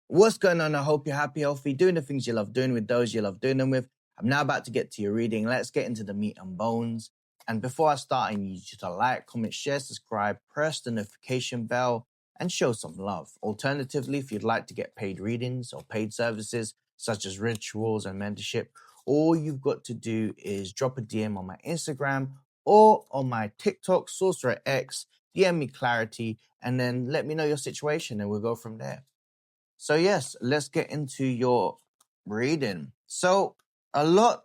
What's going on? I hope you're happy, healthy, doing the things you love doing with those you love doing them with. I'm now about to get to your reading. Let's get into the meat and bones. And before I start, I need you to like, comment, share, subscribe, press the notification bell, and show some love. Alternatively, if you'd like to get paid readings or paid services such as rituals and mentorship, all you've got to do is drop a DM on my Instagram or on my TikTok, Sorcerer X, DM me clarity, and then let me know your situation, and we'll go from there. So yes, let's get into your reading. So a lot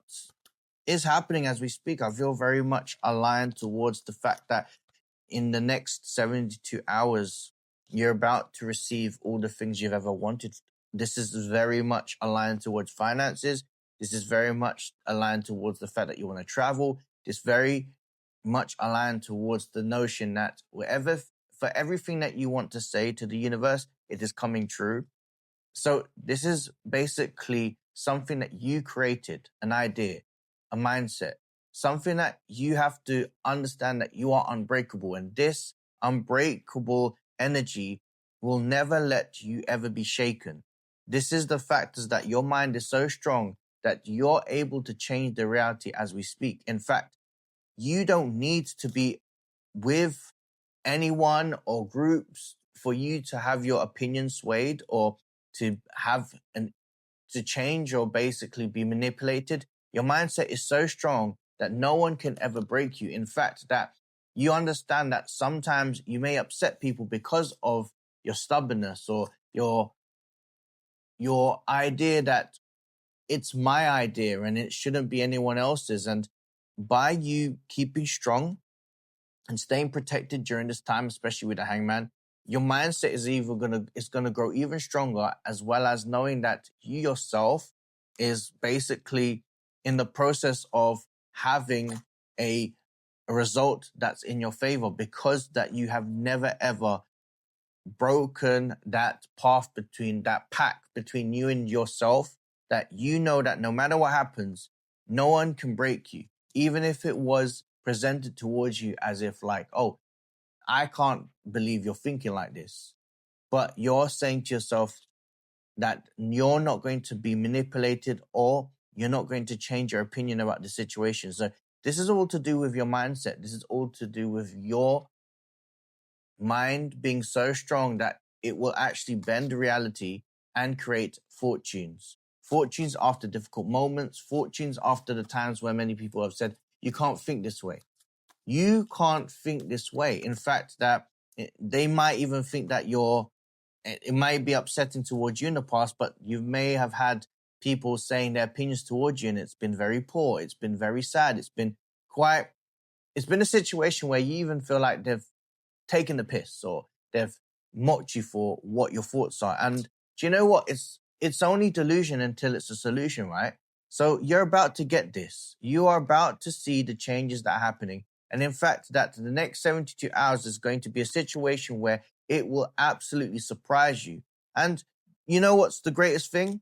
is happening as we speak. I feel very much aligned towards the fact that in the next 72 hours, you're about to receive all the things you've ever wanted. This is very much aligned towards finances. This is very much aligned towards the fact that you want to travel. This very much aligned towards the notion that for everything that you want to say to the universe, it is coming true. So this is basically something that you created, an idea, a mindset, something that you have to understand that you are unbreakable. And this unbreakable energy will never let you ever be shaken. This is the factors that your mind is so strong that you're able to change the reality as we speak. In fact, you don't need to be with anyone or groups for you to have your opinion swayed or to change or basically be manipulated. Your mindset is so strong that no one can ever break you. In fact, that you understand that sometimes you may upset people because of your stubbornness or your idea that it's my idea and it shouldn't be anyone else's. And by you keeping strong and staying protected during this time, especially with the Hangman, your mindset is gonna grow even stronger, as well as knowing that you yourself is basically in the process of having a result that's in your favor, because that you have never ever broken that path between that pact between you and yourself, that you know that no matter what happens, no one can break you, even if it was presented towards you as if like, oh, I can't believe you're thinking like this. But you're saying to yourself that you're not going to be manipulated, or you're not going to change your opinion about the situation. So this is all to do with your mindset. This is all to do with your mind being so strong that it will actually bend reality and create fortunes. Fortunes after difficult moments, fortunes after the times where many people have said, you can't think this way. You can't think this way. In fact, that they might even think that it might be upsetting towards you in the past, but you may have had people saying their opinions towards you and it's been very poor. It's been very sad. It's been a situation where you even feel like they've taken the piss or they've mocked you for what your thoughts are. And do you know what? It's only delusion until it's a solution, right? So you're about to get this. You are about to see the changes that are happening. And in fact, that the next 72 hours is going to be a situation where it will absolutely surprise you. And you know what's the greatest thing?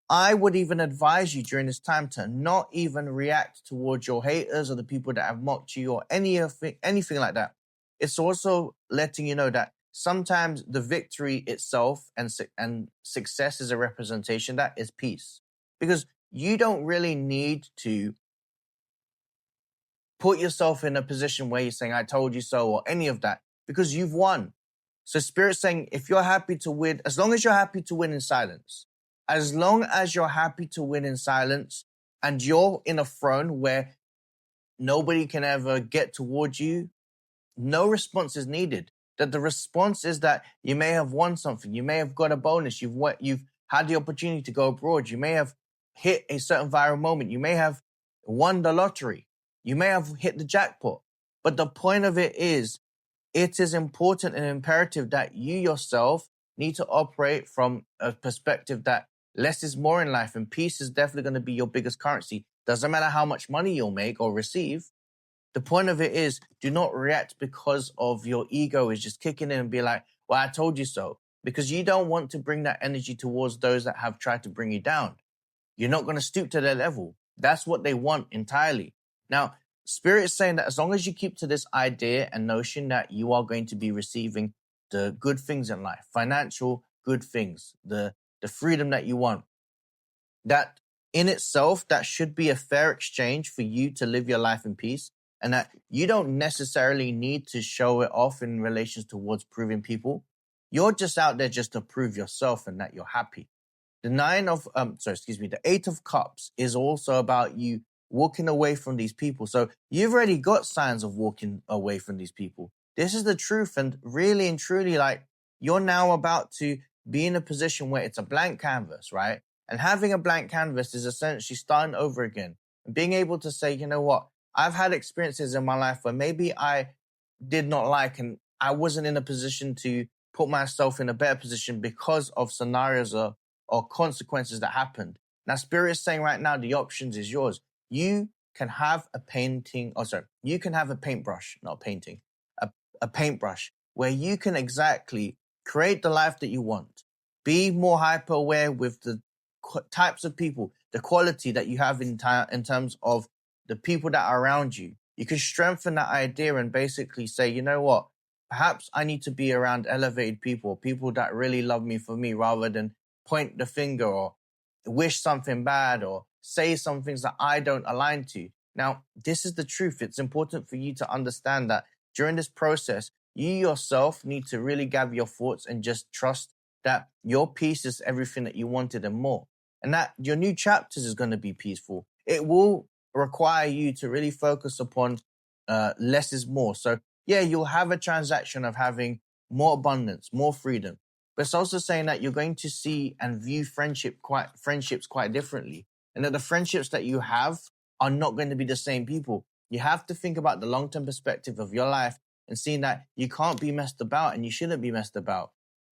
I would even advise you during this time to not even react towards your haters or the people that have mocked you or anything like that. It's also letting you know that sometimes the victory itself and success is a representation that is peace. Because you don't really need to put yourself in a position where you're saying, I told you so, or any of that, because you've won. So Spirit's saying, if you're happy to win, as long as you're happy to win in silence, as long as you're happy to win in silence and you're in a throne where nobody can ever get towards you, no response is needed. That the response is that you may have won something. You may have got a bonus. You've had the opportunity to go abroad. You may have hit a certain viral moment. You may have won the lottery. You may have hit the jackpot. But the point of it is important and imperative that you yourself need to operate from a perspective that less is more in life, and peace is definitely going to be your biggest currency. Doesn't matter how much money you'll make or receive. The point of it is, do not react because of your ego is just kicking in and be like, well, I told you so. Because you don't want to bring that energy towards those that have tried to bring you down. You're not going to stoop to their level. That's what they want entirely. Now, Spirit is saying that as long as you keep to this idea and notion that you are going to be receiving the good things in life, financial good things, the freedom that you want. That in itself, that should be a fair exchange for you to live your life in peace, and that you don't necessarily need to show it off in relations towards proving people. You're just out there just to prove yourself and that you're happy. The 8 of Cups is also about you walking away from these people. So you've already got signs of walking away from these people. This is the truth. And really and truly, like, you're now about to be in a position where it's a blank canvas, right? And having a blank canvas is essentially starting over again and being able to say, you know what? I've had experiences in my life where maybe I did not like, and I wasn't in a position to put myself in a better position because of scenarios or consequences that happened. Now, Spirit is saying right now, the options is yours. You can have a you can have a paintbrush, not a painting, a paintbrush where you can exactly create the life that you want. Be more hyper aware with the types of people, the quality that you have in terms of the people that are around you. You can strengthen that idea and basically say, you know what? Perhaps I need to be around elevated people that really love me for me, rather than point the finger or wish something bad or say some things that I don't align to. Now, this is the truth. It's important for you to understand that during this process, you yourself need to really gather your thoughts and just trust that your peace is everything that you wanted and more. And that your new chapters is going to be peaceful. It will require you to really focus upon less is more. So yeah, you'll have a transaction of having more abundance, more freedom. But it's also saying that you're going to see and view friendships quite differently. And that the friendships that you have are not going to be the same people. You have to think about the long-term perspective of your life and seeing that you can't be messed about and you shouldn't be messed about.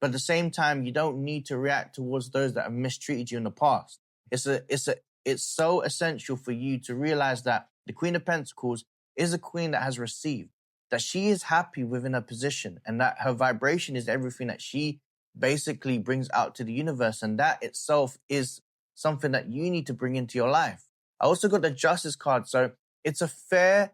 But at the same time, you don't need to react towards those that have mistreated you in the past. It's so essential for you to realize that the Queen of Pentacles is a queen that has received, that she is happy within her position, and that her vibration is everything that she basically brings out to the universe. And that itself is something that you need to bring into your life. I also got the Justice card. So it's a fair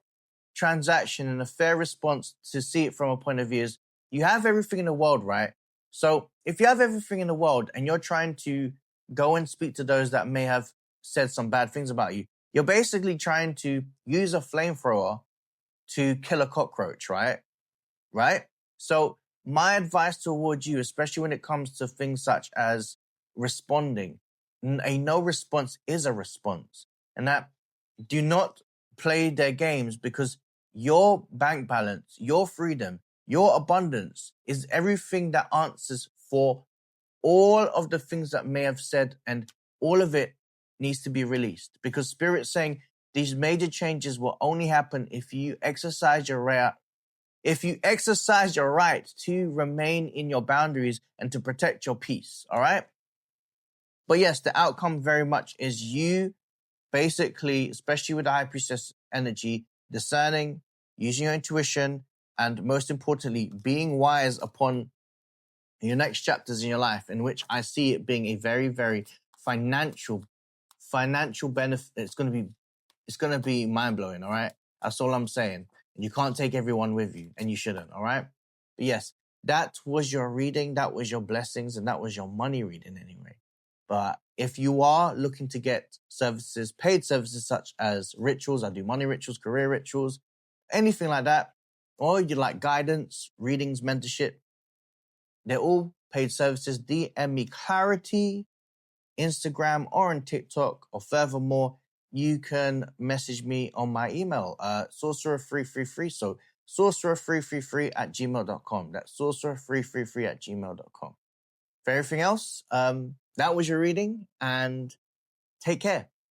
transaction and a fair response to see it from a point of view is you have everything in the world, right? So if you have everything in the world and you're trying to go and speak to those that may have said some bad things about you, you're basically trying to use a flamethrower to kill a cockroach, right? Right? So my advice towards you, especially when it comes to things such as responding, a no response is a response. And that do not play their games, because your bank balance, your freedom, your abundance is everything that answers for all of the things that may have said, and all of it needs to be released, because Spirit's saying these major changes will only happen if you exercise your right to remain in your boundaries and to protect your peace. All right. But yes, the outcome very much is you basically, especially with the High Priestess energy, discerning, using your intuition, and most importantly, being wise upon your next chapters in your life, in which I see it being a very, very financial benefit. It's going to be mind blowing. All right. That's all I'm saying. And you can't take everyone with you, and you shouldn't. All right. But yes, that was your reading. That was your blessings, and that was your money reading anyway. But if you are looking to get services, paid services such as rituals, I do money rituals, career rituals, anything like that, or you like guidance, readings, mentorship, they're all paid services. DM me Clarity, Instagram, or on TikTok. Or furthermore, you can message me on my email, sorcerer333. So sorcerer333@gmail.com. That's sorcerer333@gmail.com. For everything else, that was your reading, and take care.